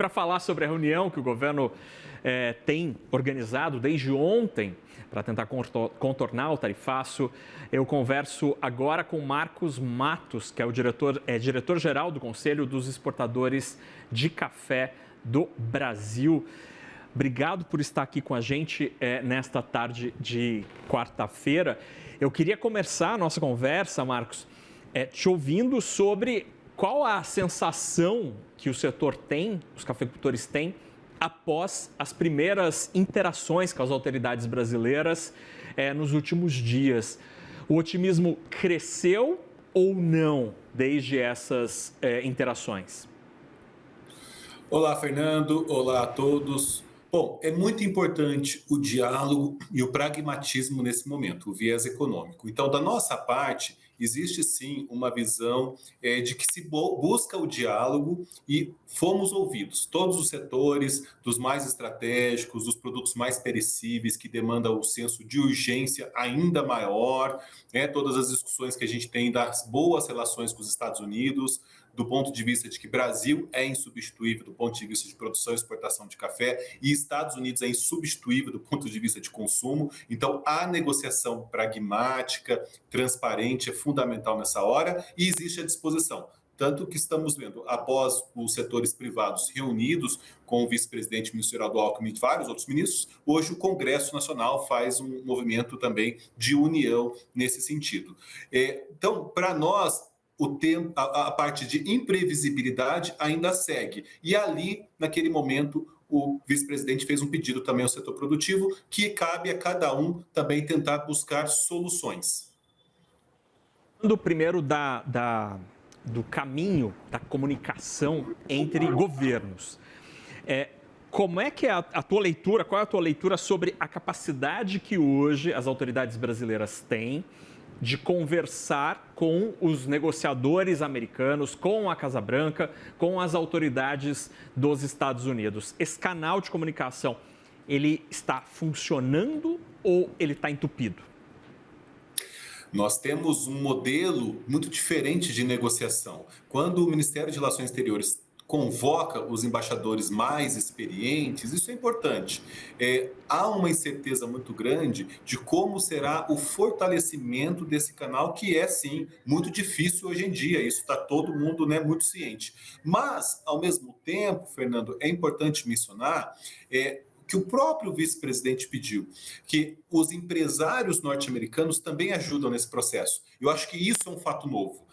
Para falar sobre a reunião que o governo tem organizado desde ontem para tentar contornar o tarifaço, eu converso agora com Marcos Matos, que é o diretor-geral do Conselho dos Exportadores de Café do Brasil. Obrigado por estar aqui com a gente nesta tarde de quarta-feira. Eu queria começar a nossa conversa, Marcos, te ouvindo sobre qual a sensação que o setor tem, os cafeicultores têm, após as primeiras interações com as autoridades brasileiras nos últimos dias. O otimismo cresceu ou não desde essas interações? Olá, Fernando. Olá a todos. Bom, é muito importante o diálogo e o pragmatismo nesse momento, o viés econômico. Então, da nossa parte, existe sim uma visão de que se busca o diálogo e fomos ouvidos. Todos os setores, dos mais estratégicos, dos produtos mais perecíveis, que demandam o senso de urgência ainda maior, todas as discussões que a gente tem das boas relações com os Estados Unidos, do ponto de vista de que Brasil é insubstituível do ponto de vista de produção e exportação de café e Estados Unidos é insubstituível do ponto de vista de consumo. Então, a negociação pragmática, transparente é fundamental nessa hora e existe a disposição. Tanto que estamos vendo, após os setores privados reunidos com o vice-presidente ministerial do Alckmin e vários outros ministros, hoje o Congresso Nacional faz um movimento também de união nesse sentido. Então, para nós, o tempo, a parte de imprevisibilidade ainda segue. E ali, naquele momento, o vice-presidente fez um pedido também ao setor produtivo, que cabe a cada um também tentar buscar soluções. Falando primeiro do caminho da comunicação entre governos. Como é que é a tua leitura, qual é a tua leitura sobre a capacidade que hoje as autoridades brasileiras têm de conversar com os negociadores americanos, com a Casa Branca, com as autoridades dos Estados Unidos? Esse canal de comunicação, ele está funcionando ou ele está entupido? Nós temos um modelo muito diferente de negociação. Quando o Ministério de Relações Exteriores convoca os embaixadores mais experientes, isso é importante. Há uma incerteza muito grande de como será o fortalecimento desse canal, que é, sim, muito difícil hoje em dia. Isso está todo mundo muito ciente. Mas, ao mesmo tempo, Fernando, é importante mencionar que o próprio vice-presidente pediu, que os empresários norte-americanos também ajudam nesse processo. Eu acho que isso é um fato novo.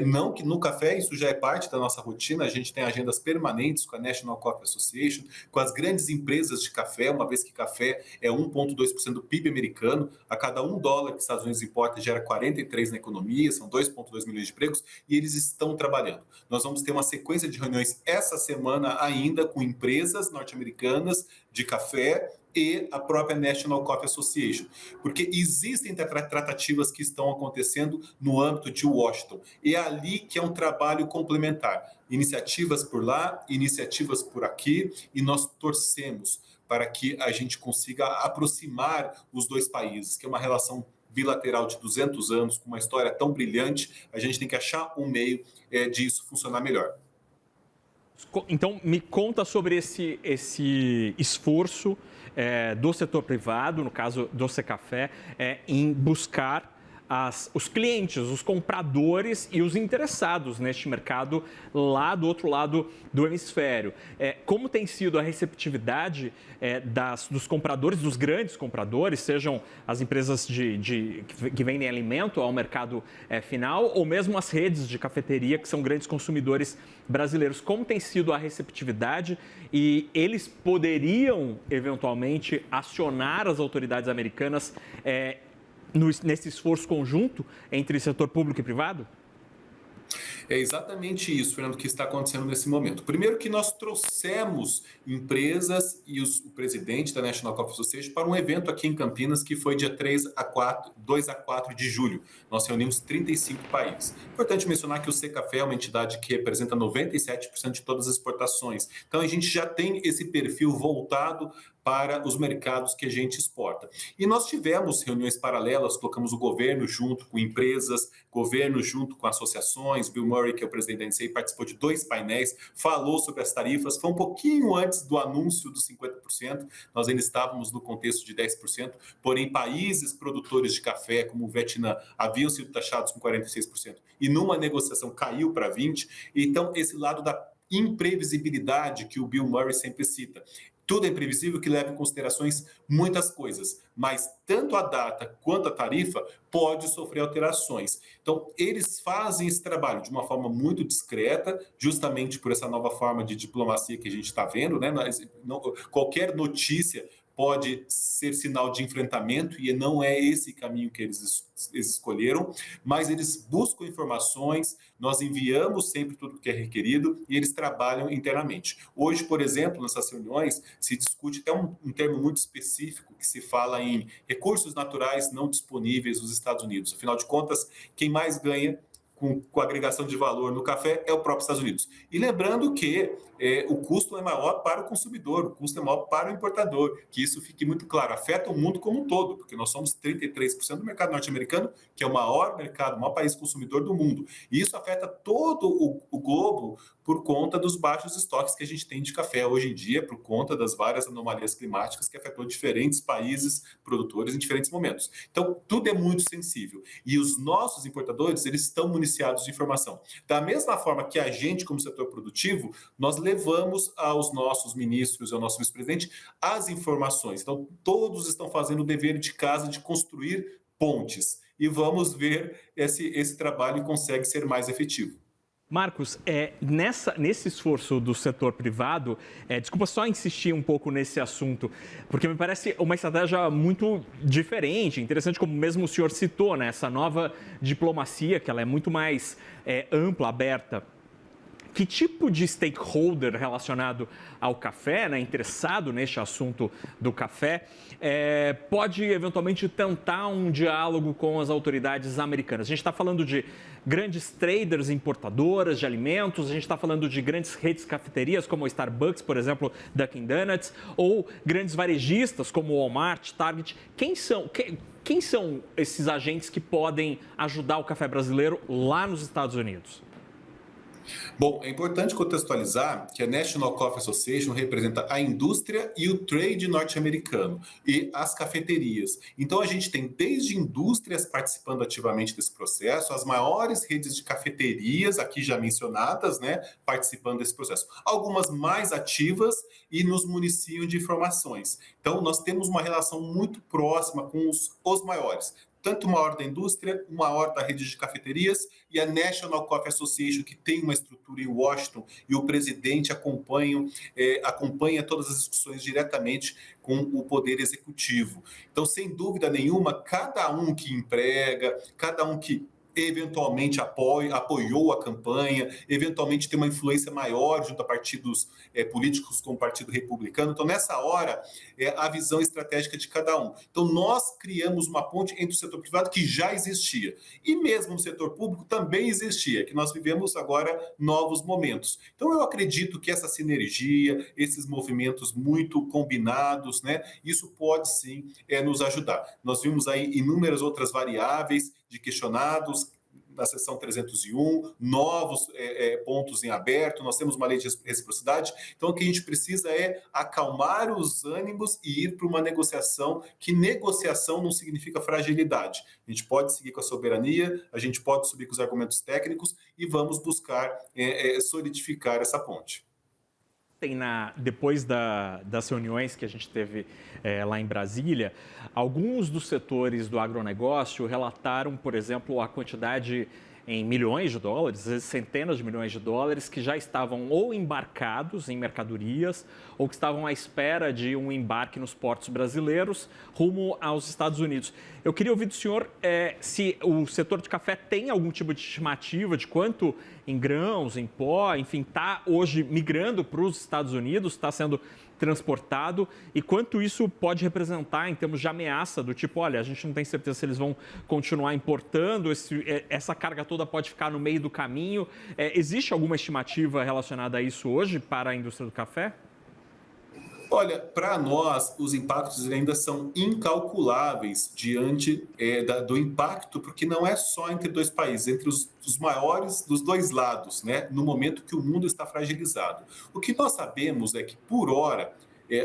Não que no café isso já é parte da nossa rotina, a gente tem agendas permanentes com a National Coffee Association, com as grandes empresas de café, uma vez que café é 1,2% do PIB americano, a cada $1 que os Estados Unidos importa gera 43 na economia, são 2,2 milhões de empregos, e eles estão trabalhando. Nós vamos ter uma sequência de reuniões essa semana ainda com empresas norte-americanas de café e a própria National Coffee Association, porque existem tratativas que estão acontecendo no âmbito de Washington, e é ali que é um trabalho complementar, iniciativas por lá, iniciativas por aqui, e nós torcemos para que a gente consiga aproximar os dois países, que é uma relação bilateral de 200 anos, com uma história tão brilhante, a gente tem que achar um meio disso funcionar melhor. Então, me conta sobre esse esforço do setor privado, no caso do Secafé, em buscar os clientes, os compradores e os interessados neste mercado lá do outro lado do hemisfério. Como tem sido a receptividade dos compradores, dos grandes compradores, sejam as empresas que vendem alimento ao mercado final ou mesmo as redes de cafeteria, que são grandes consumidores brasileiros? Como tem sido a receptividade e eles poderiam, eventualmente, acionar as autoridades americanas nesse esforço conjunto entre setor público e privado? É exatamente isso, Fernando, que está acontecendo nesse momento. Primeiro que nós trouxemos empresas e o presidente da National Coffee Association para um evento aqui em Campinas que foi dia 2 a 4 de julho. Nós reunimos 35 países. Importante mencionar que o Secafé é uma entidade que representa 97% de todas as exportações. Então a gente já tem esse perfil voltado para os mercados que a gente exporta. E nós tivemos reuniões paralelas, colocamos o governo junto com empresas, governo junto com associações. Bill Murray, que é o presidente da NCA, participou de 2 painéis, falou sobre as tarifas. Foi um pouquinho antes do anúncio dos 50%, nós ainda estávamos no contexto de 10%, porém países produtores de café, como o Vietnã, haviam sido taxados com 46%, e numa negociação caiu para 20%. Então, esse lado da imprevisibilidade que o Bill Murray sempre cita. Tudo é imprevisível, que leva em considerações muitas coisas, mas tanto a data quanto a tarifa pode sofrer alterações. Então, eles fazem esse trabalho de uma forma muito discreta, justamente por essa nova forma de diplomacia que a gente está vendo, né? Qualquer notícia pode ser sinal de enfrentamento, e não é esse caminho que eles escolheram, mas eles buscam informações, nós enviamos sempre tudo que é requerido e eles trabalham internamente. Hoje, por exemplo, nessas reuniões, se discute até um termo muito específico que se fala em recursos naturais não disponíveis nos Estados Unidos. Afinal de contas, quem mais ganha com agregação de valor no café é o próprio Estados Unidos. E lembrando que o custo é maior para o consumidor, o custo é maior para o importador, que isso fique muito claro, afeta o mundo como um todo, porque nós somos 33% do mercado norte-americano, que é o maior mercado, o maior país consumidor do mundo. E isso afeta todo o globo por conta dos baixos estoques que a gente tem de café hoje em dia, por conta das várias anomalias climáticas que afetou diferentes países produtores em diferentes momentos. Então, tudo é muito sensível. E os nossos importadores, eles estão municiados de informação. Da mesma forma que a gente, como setor produtivo, nós levamos aos nossos ministros e ao nosso vice-presidente as informações. Então, todos estão fazendo o dever de casa de construir pontes. E vamos ver esse trabalho consegue ser mais efetivo. Marcos, nesse esforço do setor privado, desculpa só insistir um pouco nesse assunto, porque me parece uma estratégia muito diferente, interessante, como mesmo o senhor citou, né? Essa nova diplomacia, que ela é muito mais ampla, aberta. Que tipo de stakeholder relacionado ao café, né, interessado neste assunto do café, pode eventualmente tentar um diálogo com as autoridades americanas? A gente está falando de grandes traders importadoras de alimentos, a gente está falando de grandes redes cafeterias como o Starbucks, por exemplo, Dunkin' Donuts, ou grandes varejistas como o Walmart, Target. Quem são esses agentes que podem ajudar o café brasileiro lá nos Estados Unidos? Bom, é importante contextualizar que a National Coffee Association representa a indústria e o trade norte-americano e as cafeterias. Então, a gente tem desde indústrias participando ativamente desse processo, as maiores redes de cafeterias, aqui já mencionadas, né, participando desse processo. Algumas mais ativas e nos municiam de informações. Então, nós temos uma relação muito próxima com os maiores. Tanto o maior da indústria, o maior da rede de cafeterias e a National Coffee Association, que tem uma estrutura em Washington e o presidente acompanha todas as discussões diretamente com o poder executivo. Então, sem dúvida nenhuma, cada um que emprega, cada um que eventualmente apoiou a campanha, eventualmente tem uma influência maior junto a partidos políticos como o Partido Republicano. Então, nessa hora, a visão estratégica de cada um. Então, nós criamos uma ponte entre o setor privado que já existia e mesmo no setor público também existia, que nós vivemos agora novos momentos. Então, eu acredito que essa sinergia, esses movimentos muito combinados, né, isso pode sim nos ajudar. Nós vimos aí inúmeras outras variáveis de questionados na seção 301, novos pontos em aberto, nós temos uma lei de reciprocidade, então o que a gente precisa é acalmar os ânimos e ir para uma negociação, que negociação não significa fragilidade. A gente pode seguir com a soberania, a gente pode subir com os argumentos técnicos e vamos buscar solidificar essa ponte. Depois das reuniões que a gente teve lá em Brasília, alguns dos setores do agronegócio relataram, por exemplo, a quantidade em milhões de dólares, às vezes centenas de milhões de dólares, que já estavam ou embarcados em mercadorias ou que estavam à espera de um embarque nos portos brasileiros rumo aos Estados Unidos. Eu queria ouvir do senhor se o setor de café tem algum tipo de estimativa de quanto em grãos, em pó, enfim, está hoje migrando para os Estados Unidos, está sendo transportado, e quanto isso pode representar em termos de ameaça, do tipo, olha, a gente não tem certeza se eles vão continuar importando, essa carga toda pode ficar no meio do caminho. Existe alguma estimativa relacionada a isso hoje para a indústria do café? Olha, para nós, os impactos ainda são incalculáveis diante do impacto, porque não é só entre dois países, entre os maiores dos dois lados, né? No momento que o mundo está fragilizado. O que nós sabemos é que, por hora,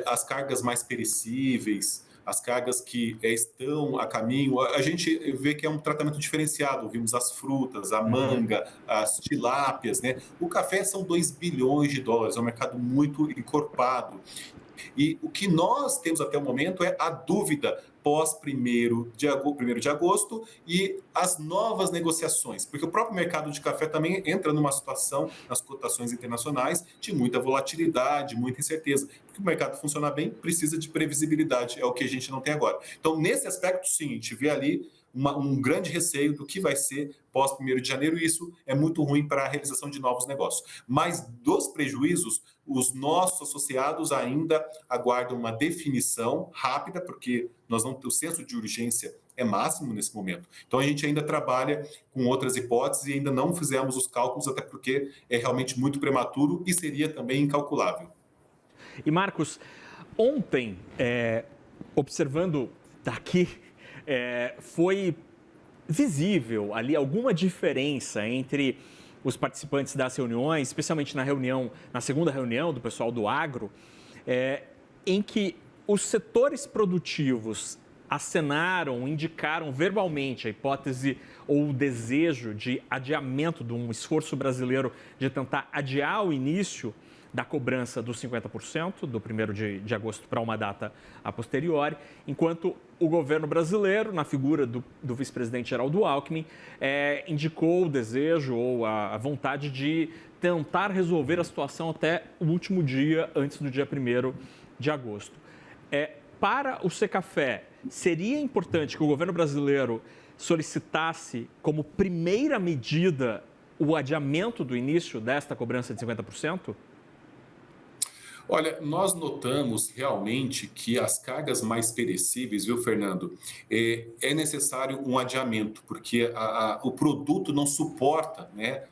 as cargas mais perecíveis, as cargas que estão a caminho, a gente vê que é um tratamento diferenciado. Vimos as frutas, a Uhum. manga, as tilápias, né? O café são 2 bilhões de dólares, é um mercado muito encorpado. E o que nós temos até o momento é a dúvida pós 1º de agosto e as novas negociações, porque o próprio mercado de café também entra numa situação, nas cotações internacionais, de muita volatilidade, muita incerteza. Porque o mercado funcionar bem precisa de previsibilidade, é o que a gente não tem agora. Então, nesse aspecto, sim, a gente vê ali um grande receio do que vai ser pós 1º de janeiro, e isso é muito ruim para a realização de novos negócios. Mas dos prejuízos, os nossos associados ainda aguardam uma definição rápida, porque o senso de urgência é máximo nesse momento. Então a gente ainda trabalha com outras hipóteses e ainda não fizemos os cálculos, até porque é realmente muito prematuro e seria também incalculável. E Marcos, ontem, observando daqui, foi visível ali alguma diferença entre os participantes das reuniões, especialmente na segunda reunião do pessoal do agro, em que os setores produtivos acenaram, indicaram verbalmente a hipótese ou o desejo de adiamento de um esforço brasileiro de tentar adiar o início da cobrança dos 50% do 1º de agosto para uma data a posteriori, enquanto o governo brasileiro, na figura do vice-presidente Geraldo Alckmin, indicou o desejo ou a vontade de tentar resolver a situação até o último dia, antes do dia 1º de agosto. Para o Secafé, seria importante que o governo brasileiro solicitasse como primeira medida o adiamento do início desta cobrança de 50%? Olha, nós notamos realmente que as cargas mais perecíveis, viu, Fernando, é necessário um adiamento, porque o produto não suporta, né?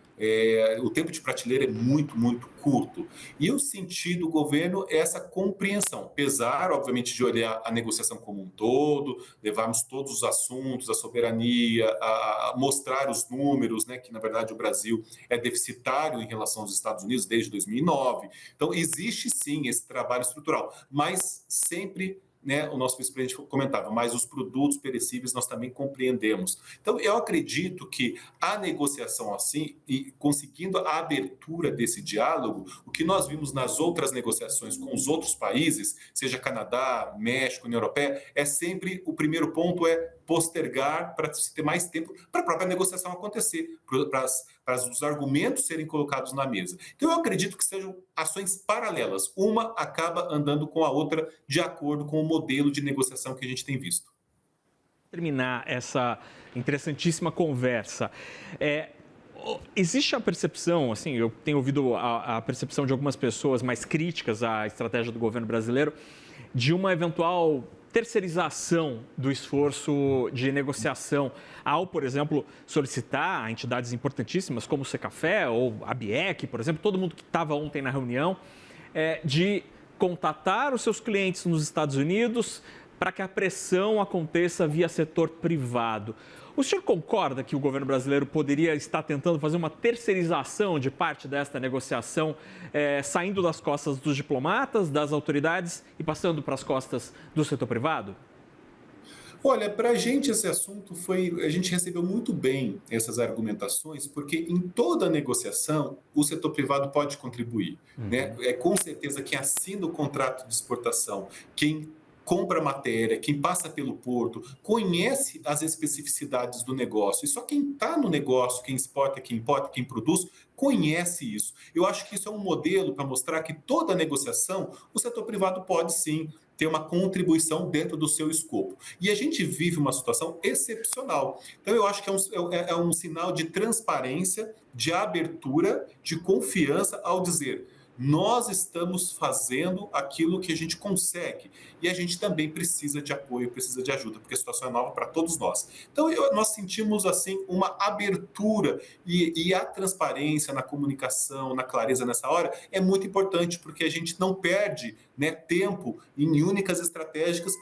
O tempo de prateleira é muito, muito curto. E eu senti do governo essa compreensão, apesar, obviamente, de olhar a negociação como um todo, levarmos todos os assuntos, a soberania, a mostrar os números, né, que na verdade o Brasil é deficitário em relação aos Estados Unidos desde 2009. Então, existe sim esse trabalho estrutural, mas sempre, né, o nosso vice-presidente comentava, mas os produtos perecíveis nós também compreendemos. Então, eu acredito que a negociação assim, e conseguindo a abertura desse diálogo, o que nós vimos nas outras negociações com os outros países, seja Canadá, México, União Europeia, é sempre o primeiro ponto é postergar para se ter mais tempo para a própria negociação acontecer, para os argumentos serem colocados na mesa. Então, eu acredito que sejam ações paralelas. Uma acaba andando com a outra de acordo com o modelo de negociação que a gente tem visto. Terminar essa interessantíssima conversa, existe a percepção, assim, eu tenho ouvido a percepção de algumas pessoas mais críticas à estratégia do governo brasileiro, de uma eventual terceirização do esforço de negociação ao, por exemplo, solicitar a entidades importantíssimas como o Secafé ou a BIEC, por exemplo, todo mundo que estava ontem na reunião, de contatar os seus clientes nos Estados Unidos para que a pressão aconteça via setor privado. O senhor concorda que o governo brasileiro poderia estar tentando fazer uma terceirização de parte desta negociação, saindo das costas dos diplomatas, das autoridades e passando para as costas do setor privado? Olha, para a gente esse assunto a gente recebeu muito bem essas argumentações, porque em toda negociação o setor privado pode contribuir, né? Uhum. É com certeza quem assina o contrato de exportação, quem compra a matéria, quem passa pelo porto, conhece as especificidades do negócio. E só quem está no negócio, quem exporta, quem importa, quem produz, conhece isso. Eu acho que isso é um modelo para mostrar que toda negociação o setor privado pode sim ter uma contribuição dentro do seu escopo. E a gente vive uma situação excepcional. Então, eu acho que é um sinal de transparência, de abertura, de confiança ao dizer nós estamos fazendo aquilo que a gente consegue e a gente também precisa de apoio, precisa de ajuda, porque a situação é nova para todos nós. Então, nós sentimos assim uma abertura e a transparência na comunicação, na clareza nessa hora é muito importante, porque a gente não perde, né, tempo em únicas estratégias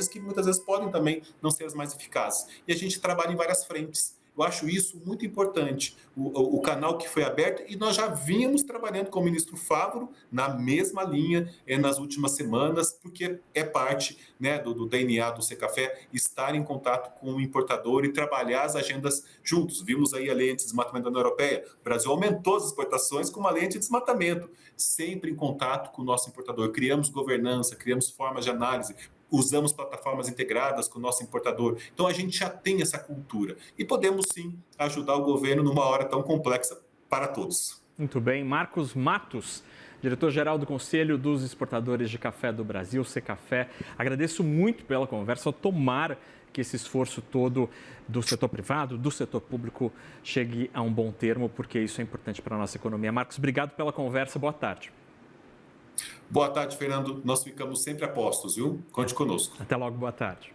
que muitas vezes podem também não ser as mais eficazes. E a gente trabalha em várias frentes. Eu acho isso muito importante, o canal que foi aberto, e nós já vínhamos trabalhando com o ministro Fávaro na mesma linha nas últimas semanas, porque é parte, né, do DNA do Secafé estar em contato com o importador e trabalhar as agendas juntos. Vimos aí a lei anti-desmatamento da União Europeia, o Brasil aumentou as exportações com uma lei anti-desmatamento, sempre em contato com o nosso importador. Criamos governança, criamos formas de análise, usamos plataformas integradas com o nosso importador. Então, a gente já tem essa cultura e podemos, sim, ajudar o governo numa hora tão complexa para todos. Muito bem. Marcos Matos, diretor-geral do Conselho dos Exportadores de Café do Brasil, Secafé. Agradeço muito pela conversa. Tomara que esse esforço todo do setor privado, do setor público, chegue a um bom termo, porque isso é importante para a nossa economia. Marcos, obrigado pela conversa. Boa tarde. Boa tarde, Fernando. Nós ficamos sempre a postos, viu? Conte conosco. Até logo, boa tarde.